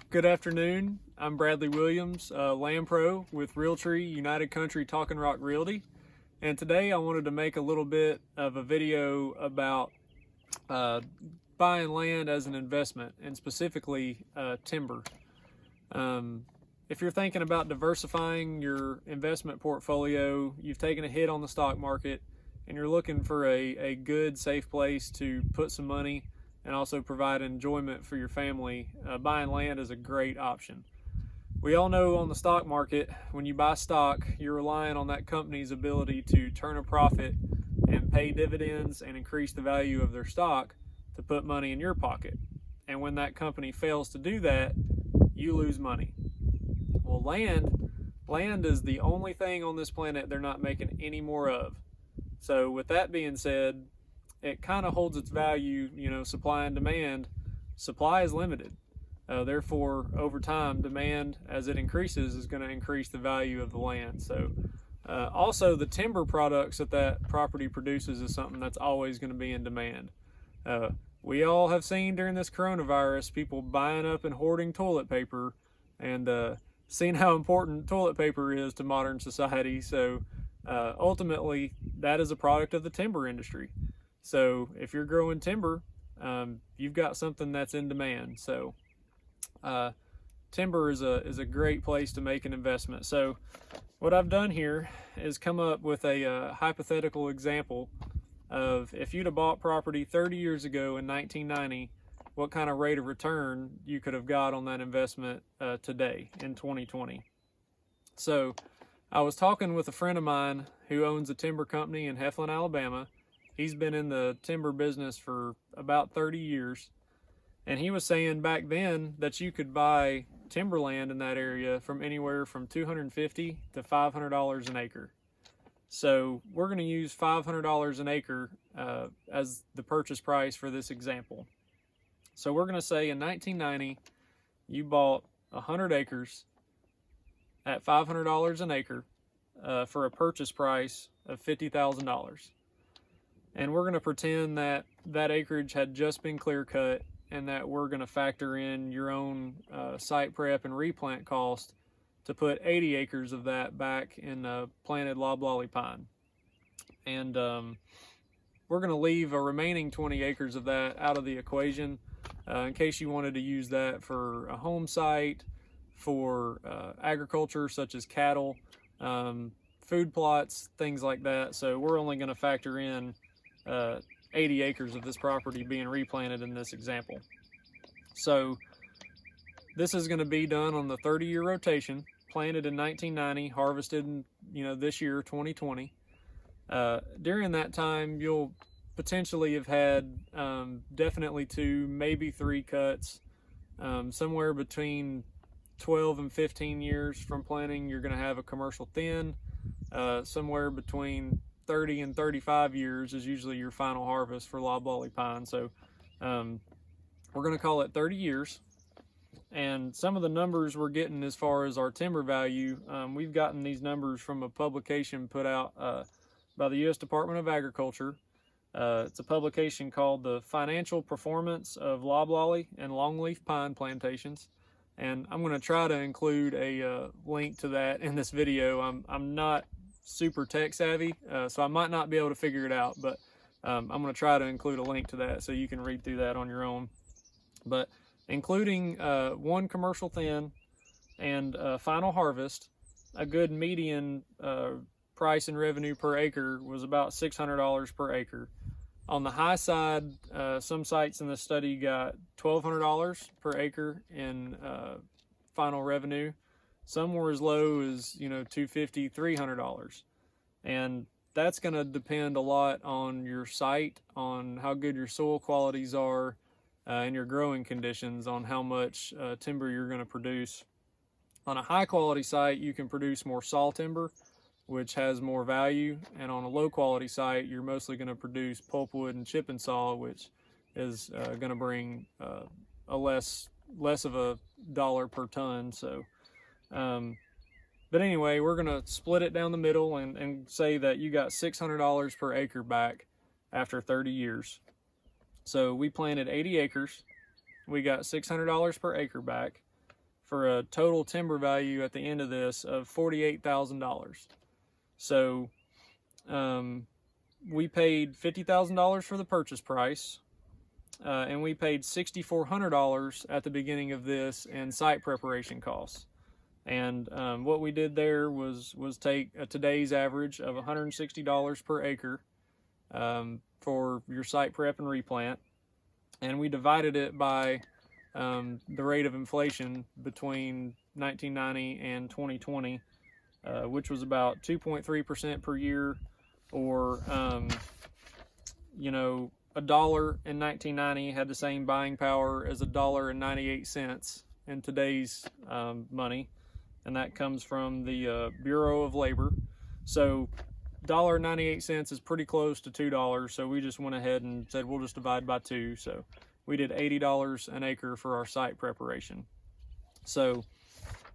Good afternoon. I'm Bradley Williams, Land Pro with Realtree United Country Talking Rock Realty. And today I wanted to make a little bit of a video about buying land as an investment, and specifically timber. If you're thinking about diversifying your investment portfolio, you've taken a hit on the stock market, and you're looking for a good, safe place to put some money and also provide enjoyment for your family, buying land is a great option. We all know on the stock market, when you buy stock, you're relying on that company's ability to turn a profit and pay dividends and increase the value of their stock to put money in your pocket. And when that company fails to do that, you lose money. Well, land is the only thing on this planet they're not making any more of. So with that being said, it kind of holds its value, supply and demand. Supply is limited. Therefore, over time, demand, as it increases, is going to increase the value of the land. So also the timber products that property produces is something that's always going to be in demand. We all have seen during this coronavirus people buying up and hoarding toilet paper, and seen how important toilet paper is to modern society. So ultimately, that is a product of the timber industry. So if you're growing timber, you've got something that's in demand. So timber is a great place to make an investment. So what I've done here is come up with a hypothetical example of if you'd have bought property 30 years ago in 1990, what kind of rate of return you could have got on that investment today in 2020. So I was talking with a friend of mine who owns a timber company in Heflin, Alabama. He's been in the timber business for about 30 years. And he was saying back then that you could buy timberland in that area from anywhere from $250 to $500 an acre. So we're going to use $500 an acre as the purchase price for this example. So we're going to say in 1990, you bought 100 acres at $500 an acre for a purchase price of $50,000. And we're going to pretend that that acreage had just been clear cut, and that we're going to factor in your own site prep and replant cost to put 80 acres of that back in planted loblolly pine. And we're going to leave a remaining 20 acres of that out of the equation in case you wanted to use that for a home site, for agriculture such as cattle, food plots, things like that. So we're only going to factor in 80 acres of this property being replanted in this example. So this is going to be done on the 30-year rotation, planted in 1990, harvested in, this year, 2020. During that time, you'll potentially have had definitely 2, maybe 3 cuts. Somewhere between 12 and 15 years from planting, you're going to have a commercial thin. Somewhere between 30 and 35 years is usually your final harvest for loblolly pine. So we're going to call it 30 years. And some of the numbers we're getting as far as our timber value, we've gotten these numbers from a publication put out by the U.S. Department of Agriculture. It's a publication called The Financial Performance of Loblolly and Longleaf Pine Plantations. And I'm going to try to include a link to that in this video. I'm not super tech savvy, so I might not be able to figure it out, but I'm going to try to include a link to that so you can read through that on your own. But including one commercial thin and final harvest, a good median price and revenue per acre was about $600 per acre. On the high side, some sites in the study got $1,200 per acre in final revenue. Some were as low as, $250, $300. And that's going to depend a lot on your site, on how good your soil qualities are, and your growing conditions, on how much timber you're going to produce. On a high quality site, you can produce more saw timber, which has more value. And on a low quality site, you're mostly going to produce pulpwood and chip and saw, which is going to bring a less of a dollar per ton. So but anyway, we're going to split it down the middle and say that you got $600 per acre back after 30 years. So we planted 80 acres. We got $600 per acre back. for a total timber value at the end of this of $48,000. So we paid $50,000 for the purchase price, and we paid $6,400 at the beginning of this in site preparation costs. And what we did there was take today's average of $160 per acre for your site prep and replant, and we divided it by the rate of inflation between 1990 and 2020, which was about 2.3% per year, or you know, $1 in 1990 had the same buying power as $1.98 in today's money, and that comes from the Bureau of Labor. So $1.98 is pretty close to $2, so we just went ahead and said we'll just divide by 2. So we did $80 an acre for our site preparation. So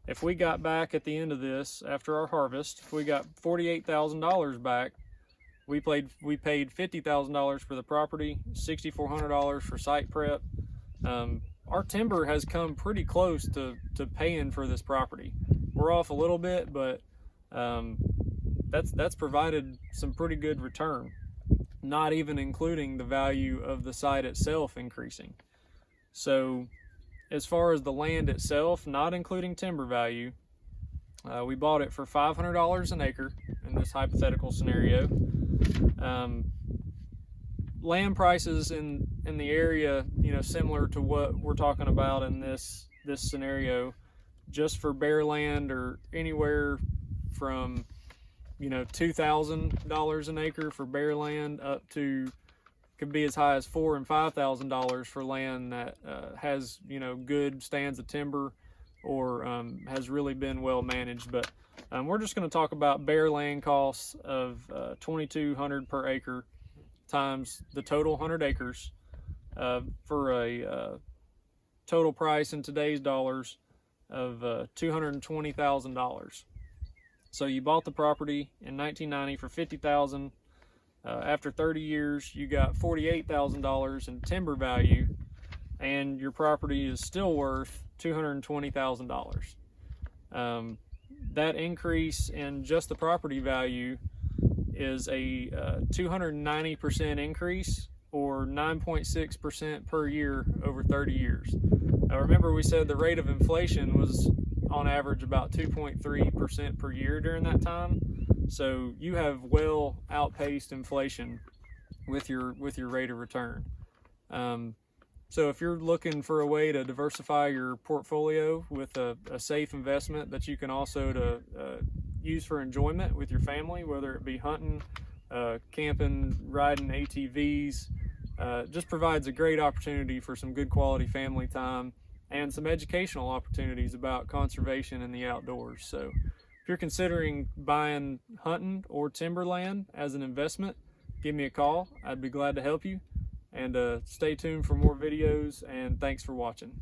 if we got back at the end of this, after our harvest, if we got $48,000 back, we paid $50,000 for the property, $6,400 for site prep. Our timber has come pretty close to paying for this property. We're off a little bit, but that's provided some pretty good return, not even including the value of the site itself increasing. So as far as the land itself, not including timber value, we bought it for $500 an acre in this hypothetical scenario. Land prices in the area, you know, similar to what we're talking about in this scenario, just for bare land, or anywhere from, you know, $2,000 an acre for bare land up to, could be as high as $4,000 and $5,000 for land that has, you know, good stands of timber, or has really been well managed. But we're just going to talk about bare land costs of $2,200 per acre times the total 100 acres for a total price in today's dollars of $220,000. So you bought the property in 1990 for $50,000. After 30 years, you got $48,000 in timber value, and your property is still worth $220,000. That increase in just the property value is a 290% increase, or 9.6% per year over 30 years. Now remember, we said the rate of inflation was on average about 2.3% per year during that time. So you have well outpaced inflation with your rate of return. So if you're looking for a way to diversify your portfolio with a safe investment that you can also use for enjoyment with your family, whether it be hunting, camping, riding ATVs, just provides a great opportunity for some good quality family time and some educational opportunities about conservation and the outdoors. So if you're considering buying hunting or timberland as an investment, give me a call. I'd be glad to help you. And stay tuned for more videos, and thanks for watching.